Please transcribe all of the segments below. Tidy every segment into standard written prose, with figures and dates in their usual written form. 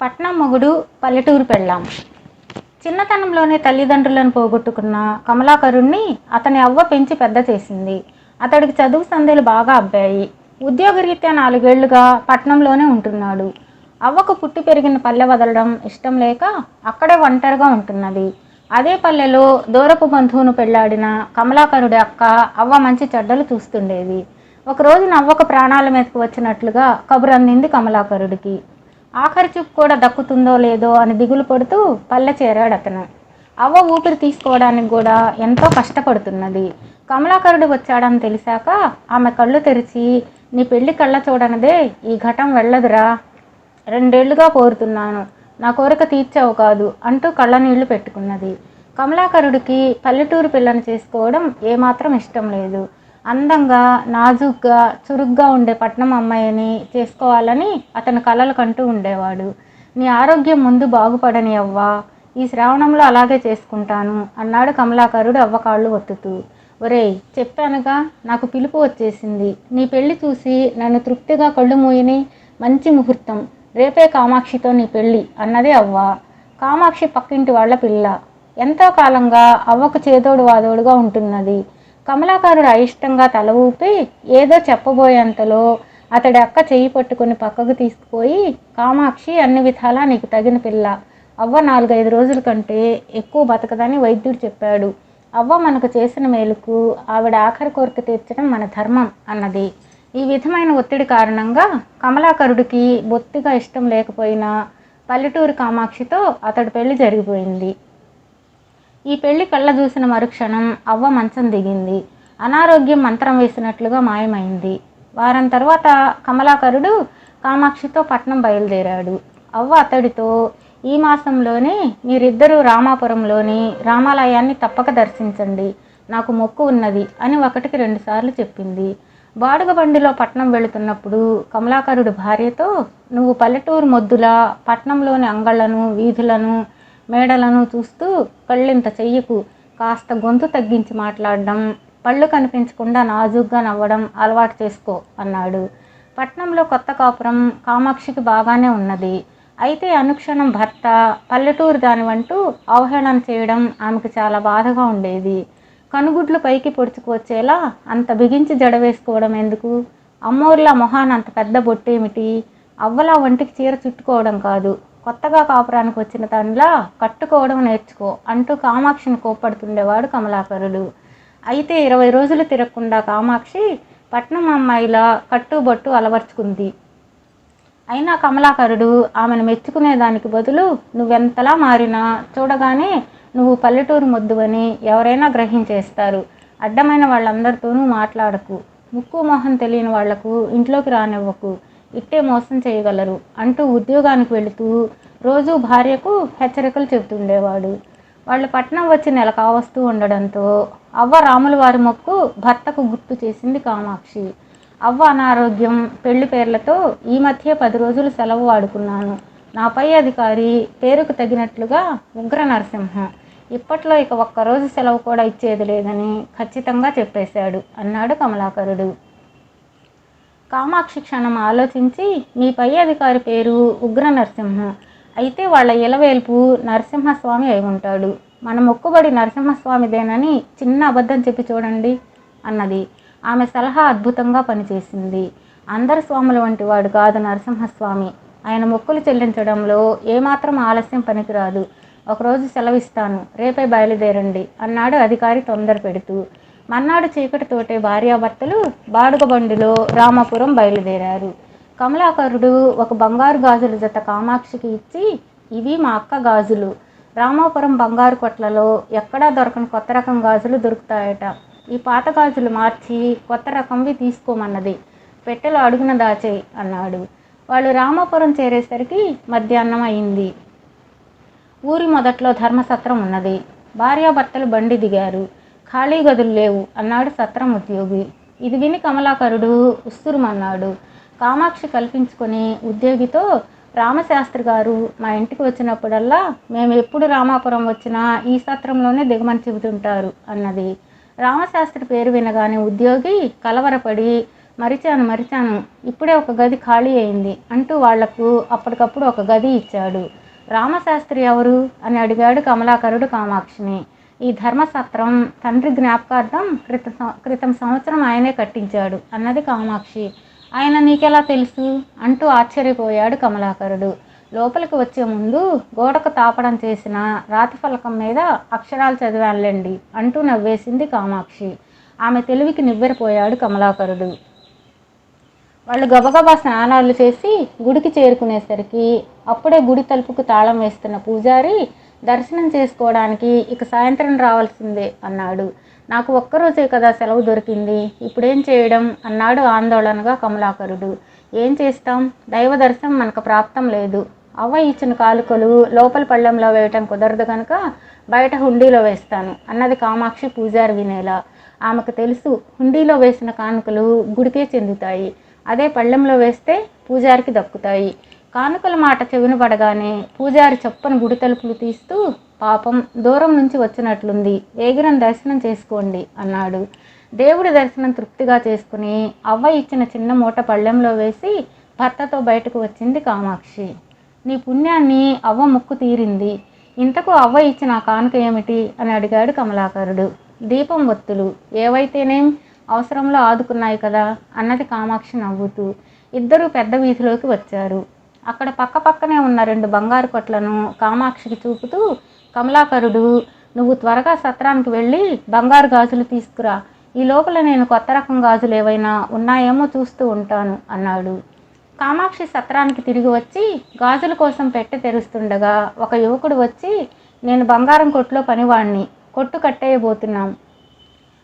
పట్నం మొగుడు పల్లెటూరు పెళ్ళాం. చిన్నతనంలోనే తల్లిదండ్రులను పోగొట్టుకున్న కమలాకరుణ్ణి అతని అవ్వ పెంచి పెద్ద చేసింది. అతడికి చదువు సంధ్యలు బాగా అబ్బాయి. ఉద్యోగరీత్యా 4 ఏళ్లుగా పట్నంలోనే ఉంటున్నాడు. అవ్వకు పుట్టి పెరిగిన పల్లె వదలడం ఇష్టం లేక అక్కడే ఒంటరిగా ఉంటున్నది. అదే పల్లెలో దూరపు బంధువును పెళ్లాడిన కమలాకరుడి అక్క అవ్వ మంచి చెడ్డలు చూస్తుండేది. ఒకరోజు అవ్వకు ప్రాణాల మీదకు వచ్చినట్లుగా కబురు అందింది కమలాకరుడికి. ఆఖరి చూపు కూడా దక్కుతుందో లేదో అని దిగులు పడుతూ పల్లె చేరాడు అతను. అవ్వ ఊపిరి తీసుకోవడానికి కూడా ఎంతో కష్టపడుతున్నది. కమలాకరుడు వచ్చాడని తెలిసాక ఆమె కళ్ళు తెరిచి, నీ పెళ్లి కళ్ళ చూడనదే ఈ ఘటం వెళ్ళదురా, 2 ఏళ్లుగా కోరుతున్నాను, నా కోరిక తీర్చావు కాదు అంటూ కళ్ళ నీళ్లు పెట్టుకున్నది. కమలాకరుడికి పల్లెటూరు పిల్లని చేసుకోవడం ఏమాత్రం ఇష్టం లేదు. అందంగా, నాజూగ్గా, చురుగ్గా ఉండే పట్నం అమ్మాయిని చేసుకోవాలని అతను కలలు కంటూ ఉండేవాడు. నీ ఆరోగ్యం ముందు బాగుపడని అవ్వా, ఈ శ్రావణంలో అలాగే చేసుకుంటాను అన్నాడు కమలాకరుడు అవ్వ కాళ్ళు ఒత్తుతూ. ఒరేయ్, చెప్పానుగా, నాకు పిలుపు వచ్చేసింది. నీ పెళ్లి చూసి నన్ను తృప్తిగా కళ్ళు మూయని, మంచి ముహూర్తం, రేపే కామాక్షితో నీ పెళ్ళి అన్నది అవ్వ. కామాక్షి పక్కింటి వాళ్ళ పిల్ల. ఎంతో కాలంగా అవ్వకు చేదోడు వాదోడుగా ఉంటున్నది. కమలాకరుడు అయిష్టంగా తల ఊపి ఏదో చెప్పబోయేంతలో అతడి అక్క చెయ్యి పట్టుకుని పక్కకు తీసుకుపోయి, కామాక్షి అన్ని విధాలా నీకు తగిన పిల్ల. అవ్వ 4-5 రోజుల కంటే ఎక్కువ బతకదని వైద్యుడు చెప్పాడు. అవ్వ మనకు చేసిన మేలుకు ఆవిడ ఆఖరి కోరిక తీర్చడం మన ధర్మం అన్నది. ఈ విధమైన ఒత్తిడి కారణంగా కమలాకరుడికి బొత్తిగా ఇష్టం లేకపోయినా పల్లెటూరు కామాక్షితో అతడి పెళ్లి జరిగిపోయింది. ఈ పెళ్లి కళ్ళ చూసిన మరుక్షణం అవ్వ మంచం దిగింది. అనారోగ్యం మంత్రం వేసినట్లుగా మాయమైంది. వారం తర్వాత కమలాకరుడు కామాక్షితో పట్నం బయలుదేరాడు. అవ్వ అతడితో, ఈ మాసంలోనే మీరిద్దరూ రామాపురంలోని రామాలయాన్ని తప్పక దర్శించండి, నాకు మొక్కు ఉన్నది అని 1కి 2 సార్లు చెప్పింది. బాడుగ బండిలో పట్నం వెళుతున్నప్పుడు కమలాకరుడు భార్యతో, నువ్వు పల్లెటూరు మొద్దులా పట్నంలోని అంగళ్లను, వీధులను, మేడలను చూస్తూ కళ్ళింత చెయ్యకు, కాస్త గొంతు తగ్గించి మాట్లాడడం, పళ్ళు కనిపించకుండా నాజూగ్గా నవ్వడం అలవాటు చేసుకో అన్నాడు. పట్నంలో కొత్త కాపురం కామాక్షికి బాగానే ఉన్నది. అయితే అనుక్షణం భర్త పల్లెటూరు దానివంటూ అవహేళన చేయడం ఆమెకు చాలా బాధగా ఉండేది. కనుగుడ్లు పైకి పొడుచుకువచ్చేలా అంత బిగించి జడ వేసుకోవడం ఎందుకు? అమ్మోర్లా మొహాన్ అంత పెద్ద బొట్టేమిటి? అవ్వలా ఒంటికి చీర చుట్టుకోవడం కాదు, కొత్తగా కాపురానికి వచ్చిన దానిలా కట్టుకోవడం నేర్చుకో అంటూ కామాక్షిని కోప్పడుతుండేవాడు కమలాకరుడు. అయితే 20 రోజులు తిరగకుండా కామాక్షి పట్నం అమ్మాయిలా కట్టుబొట్టు అలవర్చుకుంది. అయినా కమలాకరుడు ఆమెను మెచ్చుకునేదానికి బదులు, నువ్వెంతలా మారినా చూడగానే నువ్వు పల్లెటూరు మొద్దువని ఎవరైనా గ్రహించేస్తారు, అడ్డమైన వాళ్ళందరితోనూ మాట్లాడకు, ముక్కు మొహం తెలియని వాళ్లకు ఇంట్లోకి రానివ్వకు, ఇట్టే మోసం చేయగలరు అంటూ ఉద్యోగానికి వెళుతూ రోజూ భార్యకు హెచ్చరికలు చెబుతుండేవాడు. వాళ్ళు పట్నం వచ్చి నెల కావస్తూ ఉండడంతో అవ్వ రాముల వారి మొక్కు భర్తకు గుర్తు చేసింది కామాక్షి. అవ్వ అనారోగ్యం, పెళ్లి పేర్లతో ఈ మధ్య 10 రోజులు సెలవు వాడుకున్నాను. నా పై అధికారి పేరుకు తగినట్లుగా ఉగ్ర నరసింహం ఇప్పట్లో ఇక 1 రోజు సెలవు కూడా ఇచ్చేది లేదని ఖచ్చితంగా చెప్పేశాడు అన్నాడు కమలాకరుడు. కామాక్షి క్షణం ఆలోచించి, మీ పై అధికారి పేరు ఉగ్ర నరసింహం అయితే వాళ్ళ ఇలవేల్పు నరసింహస్వామి అయి ఉంటాడు. మన మొక్కుబడి నరసింహస్వామిదేనని చిన్న అబద్ధం చెప్పి చూడండి అన్నది. ఆమె సలహా అద్భుతంగా పనిచేసింది. అందరి స్వాముల వంటి వాడు కాదు నరసింహస్వామి. ఆయన మొక్కులు చెల్లించడంలో ఏమాత్రం ఆలస్యం పనికిరాదు. ఒకరోజు సెలవిస్తాను, రేపే బయలుదేరండి అన్నాడు అధికారి తొందర పెడుతూ. మన్నాడు చీకటితోటే భార్యాభర్తలు బాడుగ బండిలో రామాపురం బయలుదేరారు. కమలాకరుడు ఒక బంగారు గాజుల జత కామాక్షికి ఇచ్చి, ఇవి మా అక్క గాజులు, రామాపురం బంగారు కొట్లలో ఎక్కడా దొరకని కొత్త రకం గాజులు దొరుకుతాయట, ఈ పాత గాజులు మార్చి కొత్త రకంవి తీసుకోమన్నది, పెట్టెలో అడుగున దాచేయి అన్నాడు. వాళ్ళు రామాపురం చేరేసరికి మధ్యాహ్నం అయింది. ఊరి మొదట్లో ధర్మసత్రం ఉన్నది. భార్యాభర్తలు బండి దిగారు. ఖాళీ గదులు లేవు అన్నాడు సత్రం ఉద్యోగి. ఇది విని కమలాకరుడు ఉస్సురుమన్నాడు. కామాక్షి కల్పించుకొని ఉద్యోగితో, రామశాస్త్రి గారు మా ఇంటికి వచ్చినప్పుడల్లా మేము ఎప్పుడు రామాపురం వచ్చినా ఈ సత్రంలోనే దిగమని చెబుతుంటారు అన్నది. రామశాస్త్రి పేరు వినగానే ఉద్యోగి కలవరపడి, మరిచాను, ఇప్పుడే ఒక గది ఖాళీ అయింది అంటూ వాళ్లకు అప్పటికప్పుడు ఒక గది ఇచ్చాడు. రామశాస్త్రి ఎవరు అని అడిగాడు కమలాకరుడు కామాక్షిని. ఈ ధర్మసత్రం తండ్రి జ్ఞాపకార్థం క్రితం సంవత్సరం ఆయనే కట్టించాడు అన్నది కామాక్షి. ఆయన నీకెలా తెలుసు అంటూ ఆశ్చర్యపోయాడు కమలాకరుడు. లోపలికి వచ్చే ముందు గోడకు తాపడం చేసిన రాతి ఫలకం మీద అక్షరాలు చదివానులేండి అంటూ నవ్వేసింది కామాక్షి. ఆమె తెలివికి నివ్వెరపోయాడు కమలాకరుడు. వాళ్ళు గబగబా స్నానాలు చేసి గుడికి చేరుకునేసరికి అప్పుడే గుడి తలుపుకు తాళం వేస్తున్న పూజారి దర్శనం చేసుకోవడానికి ఇక సాయంత్రం రావాల్సిందే అన్నాడు. నాకు ఒక్కరోజే కదా సెలవు దొరికింది, ఇప్పుడేం చేయడం అన్నాడు ఆందోళనగా కమలాకరుడు. ఏం చేస్తాం, దైవ దర్శనం మనకు ప్రాప్తం లేదు. అవ్వ ఇచ్చిన కానుకలు లోపల పళ్ళెంలో వేయటం కుదరదు కనుక బయట హుండీలో వేస్తాను అన్నది కామాక్షి పూజారి వినేలా. ఆమెకు తెలుసు, హుండీలో వేసిన కానుకలు గుడికే చెందుతాయి, అదే పళ్ళెంలో వేస్తే పూజారికి దక్కుతాయి. కానుకల మాట చెవిన పడగానే పూజారి చప్పని గుడి తలుపులు తీస్తూ, పాపం దూరం నుంచి వచ్చినట్లుంది, వేగిరం దర్శనం చేసుకోండి అన్నాడు. దేవుడి దర్శనం తృప్తిగా చేసుకుని అవ్వ ఇచ్చిన చిన్న మూట పళ్ళెంలో వేసి భర్తతో బయటకు వచ్చింది కామాక్షి. నీ పుణ్యాన్ని అవ్వ ముక్కు తీరింది. ఇంతకు అవ్వ ఇచ్చిన కానుక ఏమిటి అని అడిగాడు కమలాకరుడు. దీపం ఒత్తులు, ఏవైతేనేం అవసరంలో ఆదుకున్నాయి కదా అన్నది కామాక్షి నవ్వుతూ. ఇద్దరూ పెద్ద వీధిలోకి వచ్చారు. అక్కడ పక్కనే ఉన్న 2 బంగారు కొట్లను కామాక్షికి చూపుతూ, కమలాకరుడు నువ్వు త్వరగా సత్రానికి వెళ్ళి బంగారు గాజులు తీసుకురా, ఈ లోపల నేను కొత్త రకం గాజులు ఏవైనా ఉన్నాయేమో చూస్తూ ఉంటాను అన్నాడు. కామాక్షి సత్రానికి తిరిగి వచ్చి గాజుల కోసం పెట్టె తెరుస్తుండగా ఒక యువకుడు వచ్చి, నేను బంగారం కొట్లో పనివాణ్ణి, కొట్టు కట్టేయబోతున్నాం,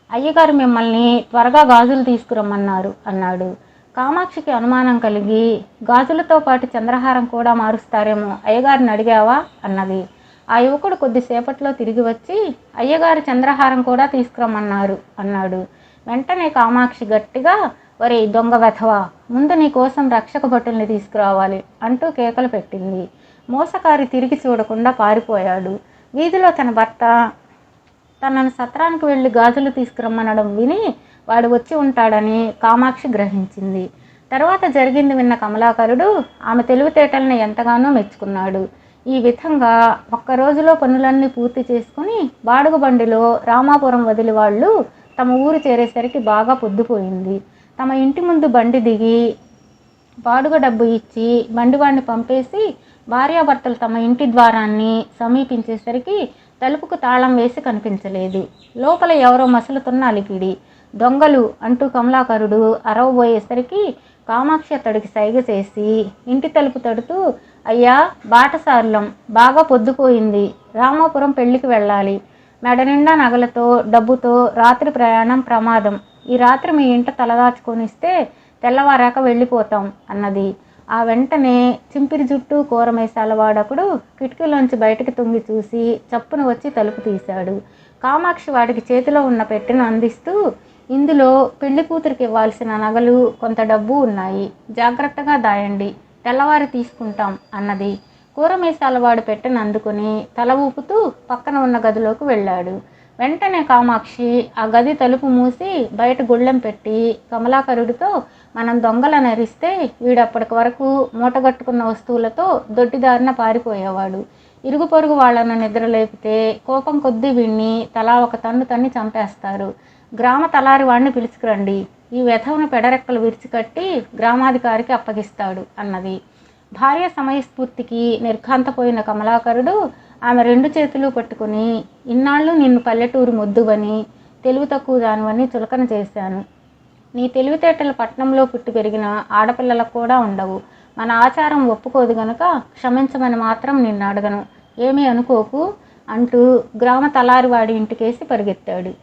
అయ్యగారు మిమ్మల్ని త్వరగా గాజులు తీసుకురమ్మన్నారు అన్నాడు. కామాక్షికి అనుమానం కలిగి, గాజులతో పాటు చంద్రహారం కూడా మారుస్తారేమో, అయ్యగారిని అడిగావా అన్నది. ఆ యువకుడు కొద్దిసేపట్లో తిరిగి వచ్చి, అయ్యగారు చంద్రహారం కూడా తీసుకురమ్మన్నారు అన్నాడు. వెంటనే కామాక్షి గట్టిగా, ఒరే దొంగ వెధవా, ముందు నీ కోసం రక్షక భటుల్ని తీసుకురావాలి అంటూ కేకలు పెట్టింది. మోసకారి తిరిగి చూడకుండా పారిపోయాడు. వీధిలో తన భర్త తనను సత్రానికి వెళ్ళి గాజులు తీసుకురమ్మనడం విని వాడు వచ్చి ఉంటాడని కామాక్షి గ్రహించింది. తర్వాత జరిగింది విన్న కమలాకరుడు ఆమె తెలివితేటల్ని ఎంతగానో మెచ్చుకున్నాడు. ఈ విధంగా ఒక్క రోజులో పనులన్నీ పూర్తి చేసుకుని బాడుగ బండిలో రామాపురం వదిలి వాళ్ళు తమ ఊరు చేరేసరికి బాగా పొద్దుపోయింది. తమ ఇంటి ముందు బండి దిగి బాడుగ డబ్బు ఇచ్చి బండివాడిని పంపేసి భార్యాభర్తలు తమ ఇంటి ద్వారాన్ని సమీపించేసరికి తలుపుకు తాళం వేసి కనిపించలేదు. లోపల ఎవరో మసులుతున్న అలికిడి. దొంగలు అంటూ కమలాకరుడు అరవబోయేసరికి కామాక్షి అతడికి సైగ చేసి ఇంటి తలుపు తడుతూ, అయ్యా బాటసారులం, బాగా పొద్దుపోయింది, రామాపురం పెళ్లికి వెళ్ళాలి, మెడ నిండా నగలతో డబ్బుతో రాత్రి ప్రయాణం ప్రమాదం, ఈ రాత్రి మీ ఇంట తలదాచుకొనిస్తే తెల్లవారాక వెళ్ళిపోతాం అన్నది. ఆ వెంటనే చింపిరి జుట్టు కూరమేసాల వాడకుడు కిటికీలోంచి బయటకు తొంగి చూసి చప్పున వచ్చి తలుపు తీశాడు. కామాక్షి వాడికి చేతిలో ఉన్న పెట్టెను అందిస్తూ, ఇందులో పెళ్లి కూతురికి ఇవ్వాల్సిన నగలు కొంత డబ్బు ఉన్నాయి, జాగ్రత్తగా దాయండి, తెల్లవారి తీసుకుంటాం అన్నది. కూరమేసాల వాడు పెట్టెను అందుకుని తల ఊపుతూ పక్కన ఉన్న గదిలోకి వెళ్ళాడు. వెంటనే కామాక్షి ఆ గది తలుపు మూసి బయట గుళ్ళెం పెట్టి కమలాకరుడితో, మనం దొంగలను అరిస్తే వీడప్పటికి వరకు మూటగట్టుకున్న వస్తువులతో దొడ్డిదారిన పారిపోయేవాడు, ఇరుగు పొరుగు వాళ్లను నిద్రలేపితే కోపం కొద్దీ వీణ్ణి తలా ఒక తన్ను తన్ని చంపేస్తారు, గ్రామ తలారి వాడిని పిలుచుకురండి, ఈ వెధవను పెడరెక్కలు విరిచికట్టి గ్రామాధికారికి అప్పగిస్తాడు అన్నది. భార్య సమయస్ఫూర్తికి నిర్ఘాంతపోయిన కమలాకరుడు ఆమె 2 చేతులు పట్టుకుని, ఇన్నాళ్ళు నిన్ను పల్లెటూరు మొద్దువని, తెలివి తక్కువ దానివని చులకన చేశాను, నీ తెలివితేటలు పట్నంలో పుట్టి పెరిగిన ఆడపిల్లలకు కూడా ఉండవు, మన ఆచారం ఒప్పుకోదు గనుక క్షమించమని మాత్రం నిన్ను అడగను, ఏమీ అనుకోకు అంటూ గ్రామ తలారివాడి ఇంటికేసి పరిగెత్తాడు.